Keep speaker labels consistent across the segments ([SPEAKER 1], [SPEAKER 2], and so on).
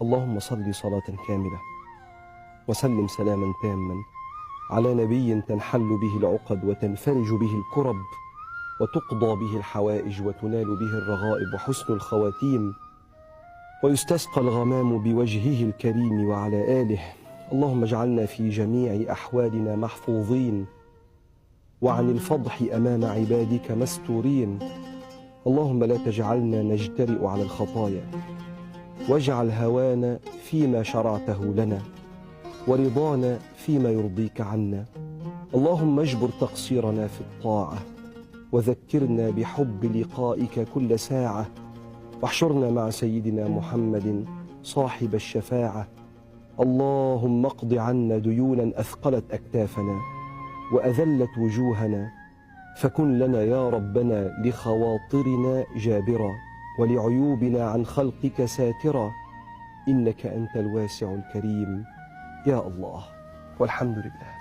[SPEAKER 1] اللهم صل صلاة كاملة وسلم سلاما تاما على نبي تنحل به العقد وتنفرج به الكرب وتقضى به الحوائج وتنال به الرغائب وحسن الخواتيم ويستسقى الغمام بوجهه الكريم وعلى آله. اللهم اجعلنا في جميع أحوالنا محفوظين وعن الفضح أمام عبادك مستورين. اللهم لا تجعلنا نجترئ على الخطايا، واجعل هوانا فيما شرعته لنا ورضانا فيما يرضيك عنا. اللهم اجبر تقصيرنا في الطاعة وذكرنا بحب لقائك كل ساعة، واحشرنا مع سيدنا محمد صاحب الشفاعة. اللهم اقض عنا ديونا أثقلت أكتافنا وأذلت وجوهنا، فكن لنا يا ربنا لخواطرنا جابرا ولعيوبنا عن خلقك ساترا، إنك أنت الواسع الكريم يا الله. والحمد لله.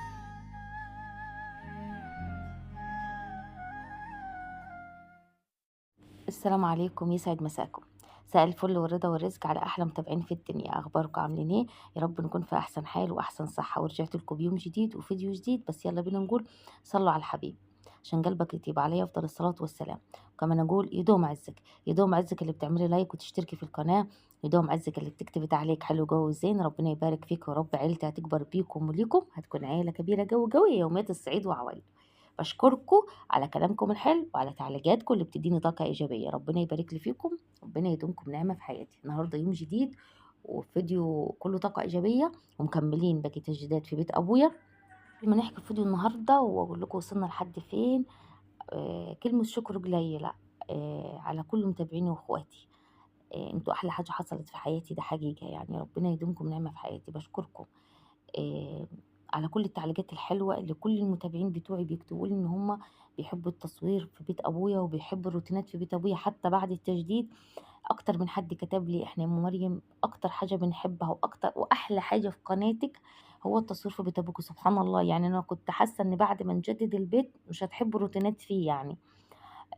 [SPEAKER 2] السلام عليكم، يسعد مساكم. مساء الفل والرضا والرزق على احلى متابعين في الدنيا. اخباركم عاملين ايه؟ يا رب نكون في احسن حال واحسن صحه. ورجعت لكم بيوم جديد وفيديو جديد، بس يلا بينا نقول صلوا على الحبيب عشان قلبك يطيب عليه افضل الصلاه والسلام. وكمان اقول يدوم عزك، يدوم عزك اللي بتعملي لايك وتشتركي في القناه، يدوم عزك اللي بتكتبي تعليق حلو جو وزين. ربنا يبارك فيك ورب عيلتي هتكبر بيكم وليكم، هتكون عيله كبيره جو قويه يوميات السعيد وعوايد. بشكركم على كلامكم الحلو وعلى تعليقاتكم اللي بتديني طاقة إيجابية. ربنا يبارك لي فيكم، ربنا يدومكم نعمة في حياتي. النهاردة يوم جديد وفيديو كله طاقة إيجابية، ومكملين باقي تجديدات في بيت أبويا. لما نحكي في فيديو النهاردة وأقول لكم وصلنا لحد فين. كلمة شكر قليلة على كل متابعيني وأخواتي. انتوا أحلى حاجة حصلت في حياتي، ده حقيقة يعني. ربنا يدومكم نعمة في حياتي. بشكركم آه، على كل التعليقات الحلوة اللي كل المتابعين بتوعي بيكتبوا لي ان هم بيحبوا التصوير في بيت ابويا وبيحبوا الروتينات في بيت ابويا حتى بعد التجديد. اكتر من حد كتب لي احنا يا ام مريم اكتر حاجة بنحبها واكتر واحلى حاجة في قناتك هو التصوير في بيت ابوك. سبحان الله، يعني انا كنت حاسة ان بعد ما نجدد البيت مش هتحبوا الروتينات فيه يعني.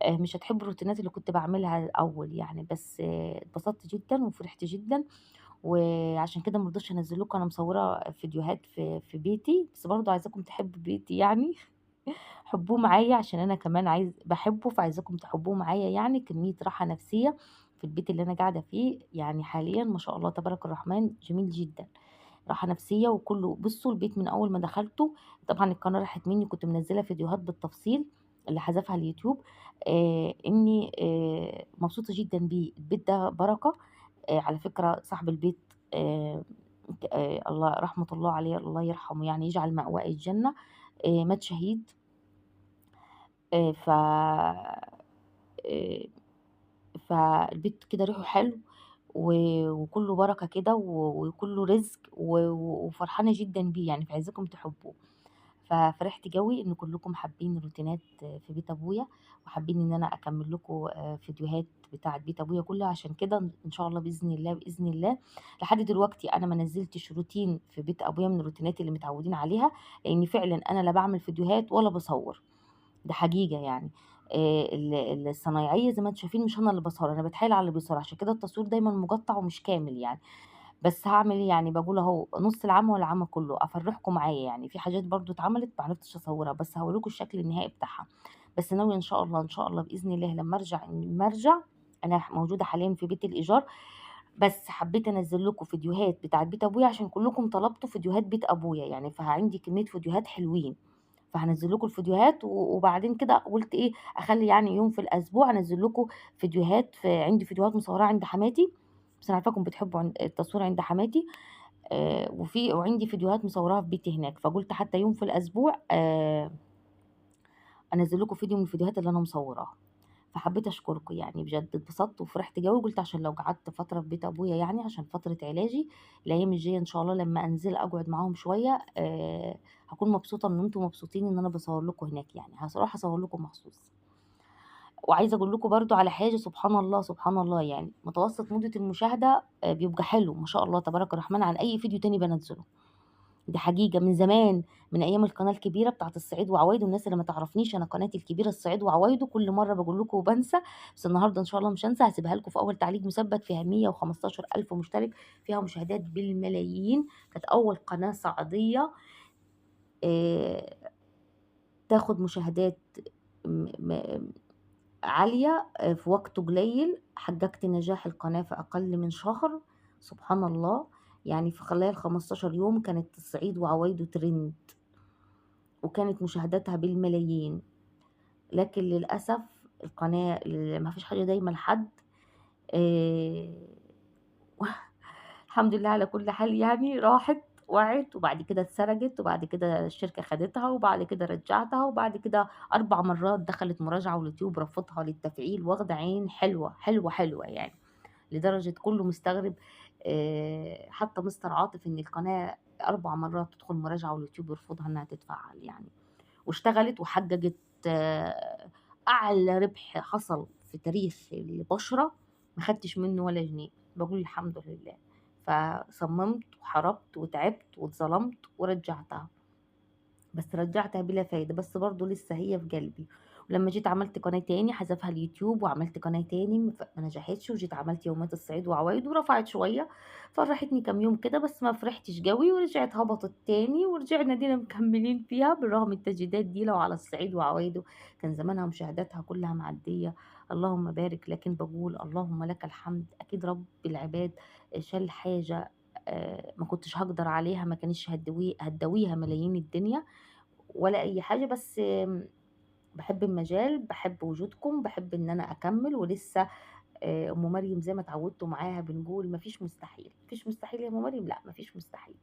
[SPEAKER 2] مش هتحبوا الروتينات اللي كنت بعملها الاول يعني. بس اتبسطت جدا وفرحت جدا، وعشان كده مرضتش انزل لكم انا مصوره فيديوهات في بيتي، بس برضو عايزاكم تحبوا بيتي يعني. حبوه معايا عشان انا كمان بحبه، فعايزاكم تحبوه معايا. يعني كميه راحه نفسيه في البيت اللي انا قاعده فيه يعني حاليا ما شاء الله تبارك الرحمن جميل جدا. راحه نفسيه وكله. بصوا البيت من اول ما دخلته، طبعا القناه راحت مني، كنت منزله فيديوهات بالتفصيل اللي حذفها اليوتيوب. اني مبسوطه جدا بيه. البيت ده بركه. على فكرة صاحب البيت آه الله رحمة الله عليه، الله يرحمه يعني، يجعل مأواه الجنة. مات شهيد. آه ف آه فالبيت كده ريحه حلو وكله بركة كده وكله رزق وفرحانة جدا بيه يعني، فعايزاكم تحبوه. ففرحت جوي ان كلكم حابين الروتينات في بيت ابويا، وحابين ان انا اكمل لكم فيديوهات بتاعه بيت ابويا كلها. عشان كده ان شاء الله باذن الله باذن الله لحد دلوقتي انا ما نزلتش روتين في بيت ابويا من الروتينات اللي متعودين عليها، لان فعلا انا لا بعمل فيديوهات ولا بصور. ده حقيقه يعني. الصنايعيه زي ما انتم شايفين مش انا اللي بصور، انا بتحايل على اللي بيصور، عشان كده التصوير دايما مقطع ومش كامل يعني. بس هاعمل إيه يعني، باقول أهو نُص العام والعام كلّه، أفرّحكم معايا يعني. في حاجات برضه اتعملت ما عرفتش أصوّرها، بس هاورّيكم الشكل النهائي بتاعها. بس ناوية إن شاء الله، إن شاء الله بإذن الله لمّا أرجع. أنا موجودة حاليًا في بيت الإيجار، بس حبّيت أنزّل لكم فيديوهات بتاعة بيت أبويا عشان كلّكم طلبتوا فيديوهات بيت أبويا يعني، فعندي كمية فيديوهات حلوين. فهانزّل لكم الفيديوهات وبعدين كده قُلت إيه، أخلّي يعني يوم في الأسبوع أنزّل لكم فيديوهات. عندي فيديوهات مصوّراها عند حماتي، بس أنا عارفاكم بتحبوا التصوير عند حماتي. وعندي فيديوهات مصوراها في بيتي هناك، فقُلت حتى يوم في الأسبوع أنزّل لكم فيديو من الفيديوهات اللي أنا مصوراها. فحبيت أشكركم يعني بجد، اتبسطت وفرحت جوي. قُلت عشان لو قعدت فترة في بيت أبويا يعني عشان فترة علاجي، الأيام الجاية إن شاء الله لمّا أنزل أقعد معاهم شوية هاكون مبسوطة إن أنتم مبسوطين إن أنا باصوّر لكم هناك يعني، هاروح أصوّر لكم مخصوص. وعايزة أقول لكم برضه على حاجة، سبحان الله، سبحان الله يعني، متوسط مدة المشاهدة بيبقى حلو ما شاء الله تبارك الرحمن عن أي فيديو تاني بانزّله. دي حقيقة من زمان، من أيام القناة الكبيرة بتاعة الصعيد وعوايده. والناس اللي ما تعرفنيش، أنا قناتي الكبيرة الصعيد وعوايده، كل مرة باقول لكم وبانسى، بس النهارده إن شاء الله مش هانسى، هاسيبها لكم في أول تعليق مثبت، فيها 115,000 مشترك، فيها مشاهدات بالملايين، كانت أول قناة صعيدية تاخد مشاهدات م م عالية في وقت قليل. حققت نجاح القناة في أقل من شهر، سبحان الله. يعني في خلال 15 يوم كانت الصعيد وعوايده ترند، وكانت مشاهداتها بالملايين. لكن للأسف القناة ما فيش حاجة دايمة لحد. آآ الحمد لله على كل حال يعني، راحت وقعت وبعد كده اتسرقت وبعد كده الشركة خدتها وبعد كده رجعتها وبعد كده 4 مرات دخلت مراجعة واليوتيوب رفضها للتفعيل، واخدة عين حلوة، حلوة، حلوة يعني. لدرجة كله مستغرب، حتى مستر عاطف إن القناة 4 مرات تدخل مراجعة واليوتيوب يرفضها إنها تتفعل يعني. واشتغلت وحققت أعلى ربح حصل في تاريخ البشرة، ما خدتش منه ولا جنيه، باقول الحمد لله. فصممت وحاربت وتعبت واتظلمت ورجعتها، بس رجعتها بلا فايدة، بس برضه لسه هي في قلبي. ولما جيت عملت قناة تاني حذفها اليوتيوب، وعملت قناة تاني ما نجحتش، وجيت عملت يومات الصعيد وعوايد ورفعت شوية، فرحتني كام يوم كده بس ما فرحتش قوي، ورجعت هبطت تاني ورجعنا دينا مكملين فيها بالرغم من التجديدات دي. لو على الصعيد وعوايده كان زمانها مشاهداتها كلها معدية، اللهم بارك. لكن بقول اللهم لك الحمد، أكيد رب العباد شال حاجة ما كنتش هقدر عليها، ما كانش هتدويها ملايين الدنيا ولا أي حاجة. بس باحب المجال، باحب وجودكم، باحب إن أنا أكمّل. ولسه أم مريم زي ما اتعودتوا معاها بنقول ما فيش مستحيل، ما فيش مستحيل يا أم مريم، لأ ما فيش مستحيل.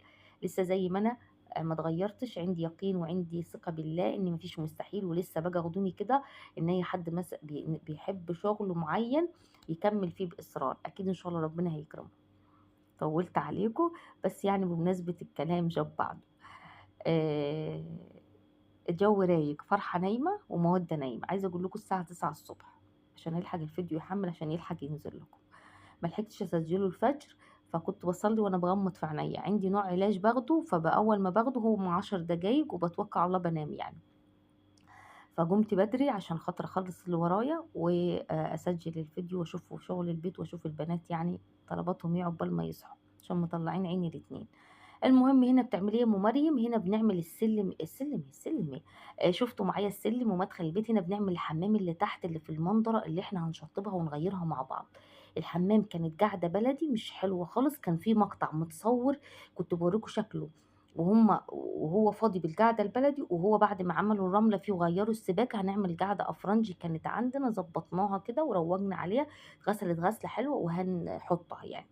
[SPEAKER 2] لسه زي ما أنا ما اتغيّرتش، عندي يقين وعندي ثقة بالله إن ما فيش مستحيل. ولسه باجي أخدوني كده إن أي حد بيحب شغل معيّن يكمّل فيه بإصرار، أكيد إن شاء الله ربنا هيكرمه. طوّلت عليكم، بس يعني بمناسبة الكلام جاب بعضه. آآ الجو رايق، فرحة نايمة ومودة نايمة. عايزة أقول لكم الساعة 9:00 ص عشان ألحق الفيديو يحمّل عشان يلحق ينزل لكم. ما لحقتش أسجله الفجر، فكنت باصلّي وأنا باغمّض في عينيّا. عندي نوع علاج باخده، أول ما باخده هو 10 دقايق وباتوكّل على الله بانام يعني. فقُمت بدري عشان خاطر أخلّص اللي ورايا أسجّل الفيديو وأشوف شغل البيت وأشوف البنات يعني طلباتهم إيه عقبال ما يصحوا، عشان مطلّعين عيني الاتنين. المهم هنا بتعملي إيه يا أم مريم؟ هنا بنعمل السلم إيه، شُفتوا معايا السلم ومدخل البيت. هنا بنعمل الحمام اللي تحت اللي في المنظرة اللي إحنا هنشطّبها ونغيّرها مع بعض. الحمام كانت قاعدة بلدي مش حلوة خالص، كان في مقطع متصوّر كنت باورّيكم شكله، وهو فاضي بالقعدة البلدي، وهو بعد ما عملوا الرملة فيه وغيّروا السباكة هنعمل قعدة أفرنجي كانت عندنا، ضبّطناها كده وروّجنا عليها، اتغسلت غسلة حلوة وهنحطها يعني.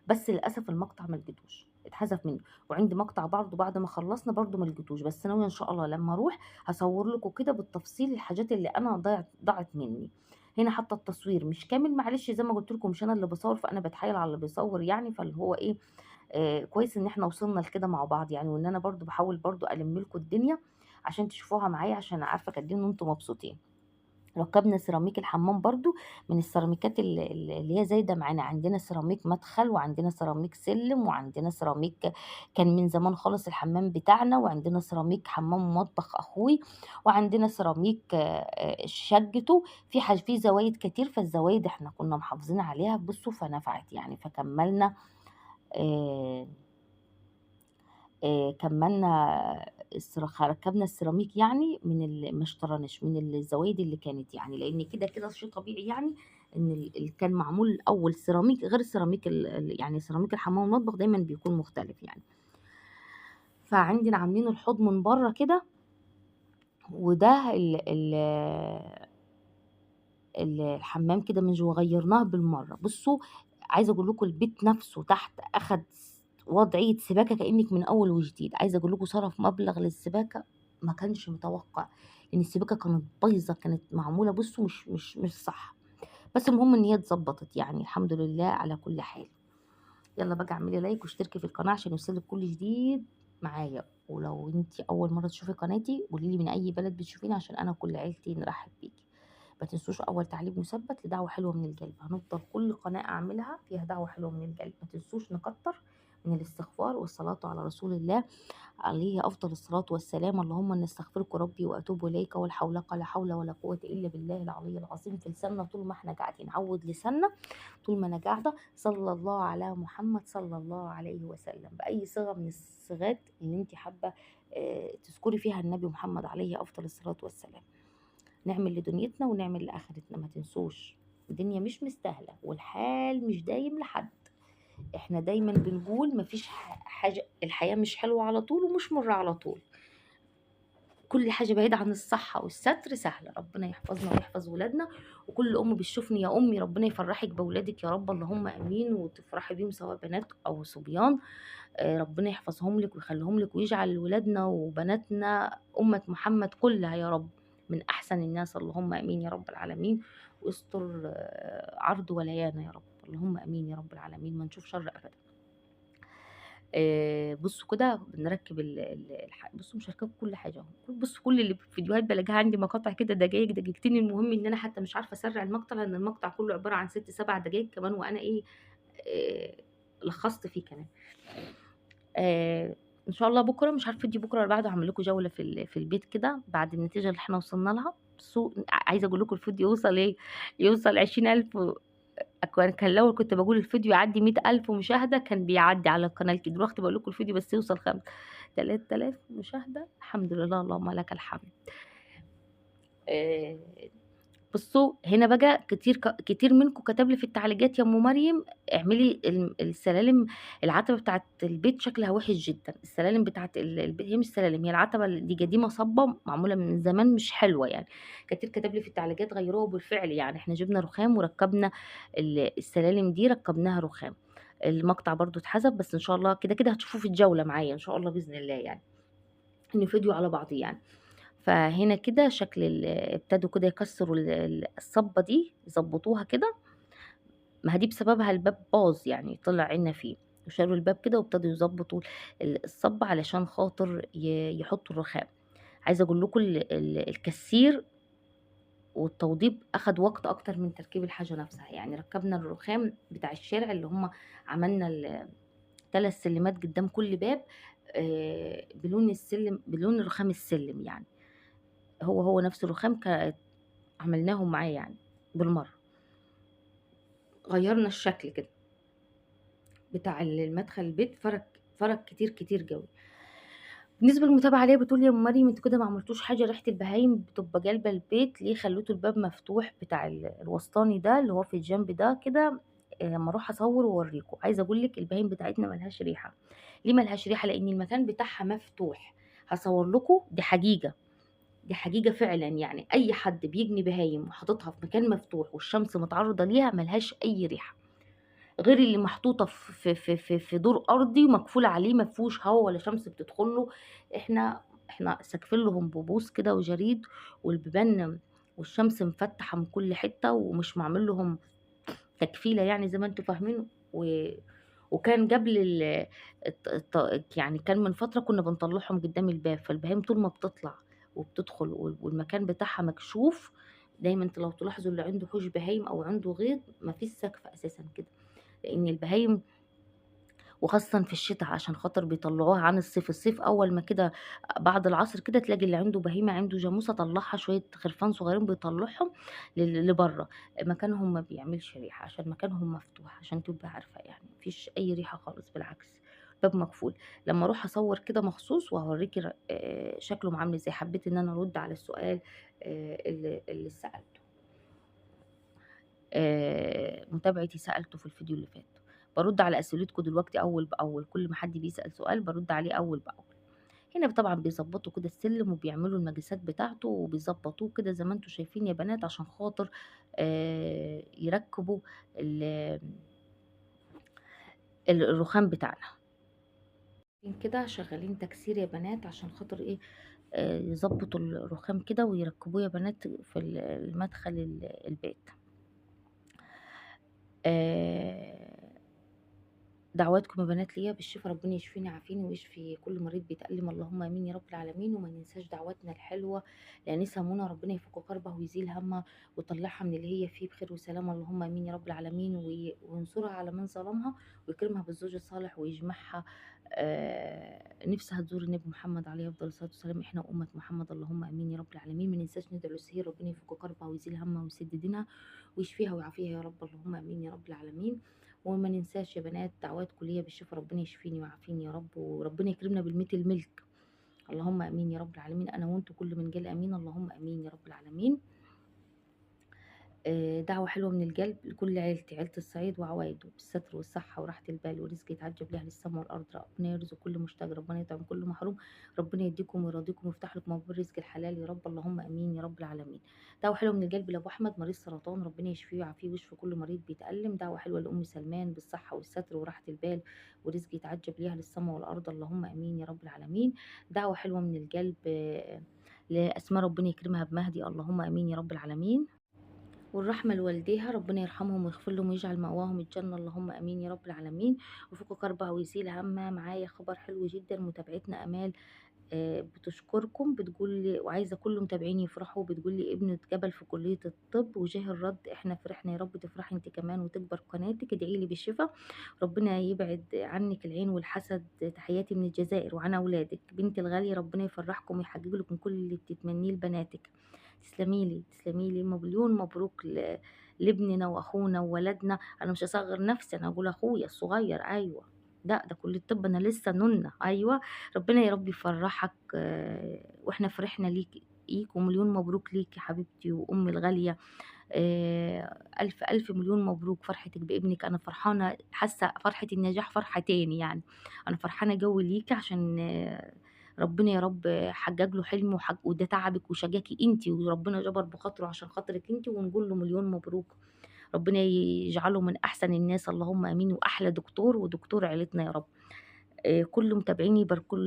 [SPEAKER 2] بس للأسف المقطع ما لقيتوش، اتحذف مني. وعندي مقطع برضه بعد ما خلّصنا برضه ما لقيتوش، بس ناوية إن شاء الله لمّا أروح هاصوّر لكم كده بالتفصيل الحاجات اللي أنا ضاعت مني. هنا حاطة التصوير مش كامل معلش زي ما قُلت لكم، مش أنا اللي باصوّر، فأنا باتحايل على اللي بيصوّر يعني، فاللي هو إيه، كويس إن إحنا وصلنا لكده مع بعض يعني، وإن أنا برضه باحاول برضه ألِم لكم الدنيا عشان تشوفوها معايا، عشان عارفة قد إيه إن أنتم مبسوطين. ركّبنا سيراميك الحمام برضه من السيراميكات اللي هي زايدة معانا. عندنا سيراميك مدخل وعندنا سيراميك سلِّم وعندنا سيراميك كان من زمان خالص الحمام بتاعنا، وعندنا سيراميك حمام ومطبخ أخوي، وعندنا سيراميك شَقِّته. في زوايد كتير، فالزوايد إحنا كنا محافظين عليها بُصّوا فنفعت يعني، فكمّلنا آآ كمّلنا ركّبنا السيراميك يعني ما اشتريناش من الزوايد اللي كانت يعني، لإن كده شيء طبيعي يعني إن اللي كان معمول الأول سيراميك غير السيراميك يعني سيراميك الحمام والمطبخ دايمًا بيكون مختلف يعني. فعندنا عاملين الحوض من برّه كده، وده ال ال الحمام كده من جوّه غيّرناه بالمرّة. بُصّوا، عايزة أقول لكم البيت نَفْسه تحت أخد وضعية سباكة كإنِّك من أول وجديد. عايزة أقول لكم صرف مبلغ للسباكة ما كانش متوقّع، لإن السباكة كانت بايظة، كانت معمولة بُصّوا مش صح. بس المهم إن هي اتضبّطت يعني الحمد لله على كل حال. يالّا بقى اعملي لايك واشتركي في القناة عشان يوصلِك كل جديد معايا. ولو أنتِ أول مرّة تشوفي قناتي قولي لي من أي بلد بتشوفيني عشان أنا وكل عيلتي نرحّب بيكِ. ما تنسوش أول تعليق مثبت لدعوة حلوة من القلب، هنفضل كل قناة أعملها فيها دعوة حلوة من القلب. ما تنسوش نكتر من الاستغفار والصلاة على رسول الله عليه أفضل الصلاة والسلام: اللهم إني استغفرك ربي وأتوب إليك، ولا حول لا حول ولا قوة إلا بالله العلي العظيم. في لساننا طول ما احنا قاعدين، عود لساننا طول ما أنا قاعدة صلى الله على محمد صلى الله عليه وسلم، بأي صيغة من الصيغات اللي انت حابة تذكري فيها النبي محمد عليه أفضل الصلاة والسلام. نعمل لدنيتنا ونعمل لآخرتنا، ما تنسوش الدنيا مش مستاهلة والحال مش دايم لحد. احنا دايما بنقول مفيش حاجة، الحياة مش حلوة على طول ومش مرة على طول. كل حاجة بعيدة عن الصحة والستر سهلة. ربنا يحفظنا ويحفظ ولادنا. وكل أم بتشوفني يا أمي ربنا يفرحك بولادك يا رب، اللهم أمين، وتفرحي بيهم سواء بنات أو صبيان. ربنا يحفظهم لك ويخليهم لك، ويجعل ولادنا وبناتنا أمة محمد كلها يا رب من أحسن الناس، اللهم أمين يا رب العالمين. ويستر عرض وليانا يا رب، اللهم أمين يا رب العالمين، ما نشوف شر أبدا. بصوا كده بنركب بصوا مش هركب كل حاجه اهو. بصوا كل اللي في الفيديوهات بلاقيها عندي مقاطع كده دقايق دقيقتين. المهم ان انا حتى مش عارفه اسرع المقطع، لان المقطع كله عباره عن 6 7 دقايق كمان، وانا ايه لخصت فيه كمان. ان شاء الله بكره، مش عارفه فيديو بكره ولا بعده، هعمل لكم جوله في البيت كده بعد النتيجه اللي احنا وصلنا لها. بس عايزه اقول لكم الفيديو يوصل ايه، يوصل 20,000. كان لو كنت بقول الفيديو يعدي 100,000 مشاهدة كان بيعدي على القناة الكبير. دلوقتي بقول لكم الفيديو بس يوصل 3,000 مشاهدة، الحمد لله اللهم لك الحمد. آه، بصوا هنا بقى كتير منكم كتب لي في التعليقات: يا ام مريم اعملي السلالم، العتبه بتاعت البيت شكلها وحش جدا. السلالم بتاعت البيت هي مش سلالم، هي العتبه دي قديمه صبه معموله من زمان مش حلوه يعني. كتير كتب لي في التعليقات غيروها، بالفعل يعني احنا جبنا رخام وركبنا السلالم دي، ركبناها رخام. المقطع برضو اتحذف، بس ان شاء الله كده كده هتشوفوه في الجوله معايا ان شاء الله باذن الله، يعني ان فيديو على بعضه يعني. فهنا كده شكل ابتدوا كده يكسروا الصبة دي، يظبطوها كده. ما هي دي بسببها الباب باظ يعني، طلع عنا فيه. وشالوا الباب كده وابتدوا يظبطوا الصبة علشان خاطر يحطوا الرخام. عايزه اقول لكم الكسير والتوضيب اخد وقت اكتر من تركيب الحاجه نفسها. يعني ركبنا الرخام بتاع الشارع اللي هم عملنا 3 سلمات قدام كل باب بلون السلم، بلون رخام السلم يعني. هو نفس الرخام عملناهم معاه يعني بالمرة. غيرنا الشكل كده بتاع المدخل البيت، فرق كتير قوي. بالنسبه للمتابعه عليا بتقول: يا ام مريم انتوا كده ما عملتوش حاجه، ريحه البهايم بتبقى جالبه البيت ليه، خليتوا الباب مفتوح بتاع الوسطاني ده اللي هو في الجنب ده كده. اما اروح اصور واوريكم. عايزه اقول لك البهايم بتاعتنا ملهاش ريحه. ليه ملهاش ريحه؟ لان المكان بتاعها مفتوح. هصور لكم، دي حقيقه، دي حقيقة فعلا يعني. أي حد بيجني بهايم وحاططها في مكان مفتوح والشمس متعرضة ليها ملهاش أي ريحة، غير اللي محطوطة في دور أرضي ومقفول عليه مفهوش هوا ولا شمس بتدخله. احنا ساكفين لهم بوبوس كده وجريد، والبيبان والشمس مفتحة من كل حتة، ومش معمل لهم تكفيلة يعني زي ما انتوا فاهمين. وكان قبل يعني كان من فترة كنا بنطلعهم قدام الباب، فالبهايم طول ما بتطلع وبتدخل والمكان بتاعها مكشوف. دايما انت لو تلاحظوا اللي عنده حوش بهايم او عنده غيط مفيش سقف اساسا كده، لان البهايم وخاصة في الشتاء عشان خاطر بيطلعوها عن الصيف أول ما كده بعد العصر كده تلاقي اللي عنده بهيمة عنده جاموسة طلعها شوية خرفان صغيرين بيطلعهم لبره. مكانهم ما بيعملش ريحة عشان مكانهم مفتوح، عشان تبقى عارفة يعني مفيش أي ريحة خالص، بالعكس باب مقفول. لما اروح اصور كده مخصوص وهوريكي شكله عامل ازاي. حبيت ان انا ارد على السؤال اللي سألته، متابعتي سألته في الفيديو اللي فات. برد على اسئلتكم دلوقتي اول باول، كل ما حد بيسأل سؤال برد عليه اول باول. هنا طبعا بيظبطوا كده السلم وبيعملوا المقاسات بتاعته وبيظبطوه كده زي ما انتم شايفين يا بنات، عشان خاطر يركبوا الرخام بتاعنا كده. شغالين تكسير يا بنات عشان خاطر ايه، يظبطوا الرخام كده ويركبوه يا بنات في المدخل البيت. دعواتكم يا بنات ليا بالشفا، ربنا يشفيني يعافيني ويشفي كل مريض بيتألم، اللهم امين يا رب العالمين. وما ننساش دعواتنا الحلوه لانسه منى، ربنا يفك كربها ويزيل همها ويطلعها من اللي هي فيه بخير وسلامه، اللهم امين يا رب العالمين. وينصرها على من ظلمها ويكرمها بالزوج الصالح ويجمعها نفسها تزور النبي محمد عليه افضل الصلاه والسلام، احنا امه محمد، اللهم امين يا رب العالمين. ما ننساش ندعو السهير، ربنا يفك كربها ويزيل همها ويسد دينها ويشفيها ويعافيها يا رب، اللهم امين يا رب العالمين. وما ننساش يا بنات دعواتكم ليا بالشفا، ربنا يشفيني ويعافيني يا رب، وربنا يكرمنا بالميت الملك، اللهم امين يا رب العالمين. انا وانتوا كل من جال امين، اللهم امين يا رب العالمين. دعوة حلوة من القلب لكل عيلتي، عيلة الصعيد وعوايده، بالستر والصحة وراحة البال ورزق يتعجب لها للسما والأرض، ربنا يرزق كل مشتاق، ربنا يطعم كل محروم، ربنا يديكم ويرضيكم ويفتح لكم أبواب الرزق الحلال يا رب، اللهم آمين يا رب العالمين. دعوة حلوة من القلب لأبو أحمد مريض سرطان، ربنا يشفيه ويعافيه ويشفي كل مريض بيتألم. دعوة حلوة لأم سلمان بالصحة والستر وراحة البال ورزق يتعجب ليها للسما والأرض، اللهم آمين يا رب العالمين. دعوة حلوة من القلب لأسماء، ربنا يكرمها بمهدي، اللهم آمين يا رب العالمين. والرحمة لوالديها، ربنا يرحمهم ويغفر لهم ويجعل مأواهم الجنة، اللهم آمين يا رب العالمين. وفك كربها ويزيل همها. معايا خبر حلو جدا، متابعتنا أمال بتشكركم، بتقول وعايزة كل متابعيني يفرحوا، بتقول لي ابنه اتقبل في كلية الطب وجاه الرد، احنا فرحنا يا رب، تفرحي انت كمان وتكبر قناتك، ادعي لي بالشفا، ربنا يبعد عنك العين والحسد، تحياتي من الجزائر وعن اولادك بنتي الغالية، ربنا يفرحكم ويحقق لكم كل اللي بتتمنيه لبناتك. تسلمي لي تسلمي لي، مليون مبروك لابننا واخونا وولدنا، انا مش هصغر نفسي، انا اقول اخويا الصغير، ايوه ده كلية الطب، انا لسه نونة، ايوه. ربنا يا رب يفرحك واحنا فرحنا ليك ومليون مبروك ليك يا حبيبتي وامي الغاليه. الف الف مليون مبروك فرحتك بابنك، انا فرحانه، حاسه فرحه النجاح فرحتين يعني، انا فرحانه جو ليكي عشان ربنا يا رب حجج له حلمه وده تعبك وشجاكي انت، وربنا جبر بخاطره عشان خاطرك انت، ونقول له مليون مبروك، ربنا يجعله من احسن الناس، اللهم امين، واحلى دكتور ودكتور عيلتنا يا رب. كل متابعيني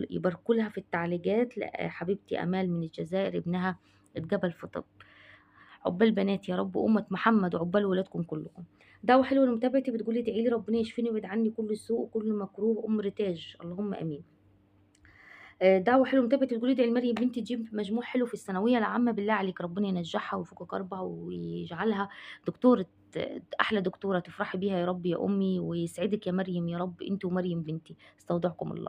[SPEAKER 2] يباركوا لها في التعليقات، حبيبتي امال من الجزائر ابنها اتجبل في طب، عقبال بنات يا رب وامه محمد وعقبال ولادكم كلكم. دعوه حلوه لمتابعتي، بتقولي ادعي لي ربنا يشفيني ويبعد عني كل سوء وكل مكروه، ام ريتاج، اللهم امين. دعوه حلوه لمتابعتي، بتقولي ادعي لمريم بنتي تجيب مجموع حلو في الثانويه العامه، بالله عليك ربنا ينجحها ويفك كربها ويجعلها دكتوره، احلى دكتوره تفرحي بيها يا رب يا امي، ويسعدك يا مريم يا رب انت ومريم بنتي، استودعكم الله.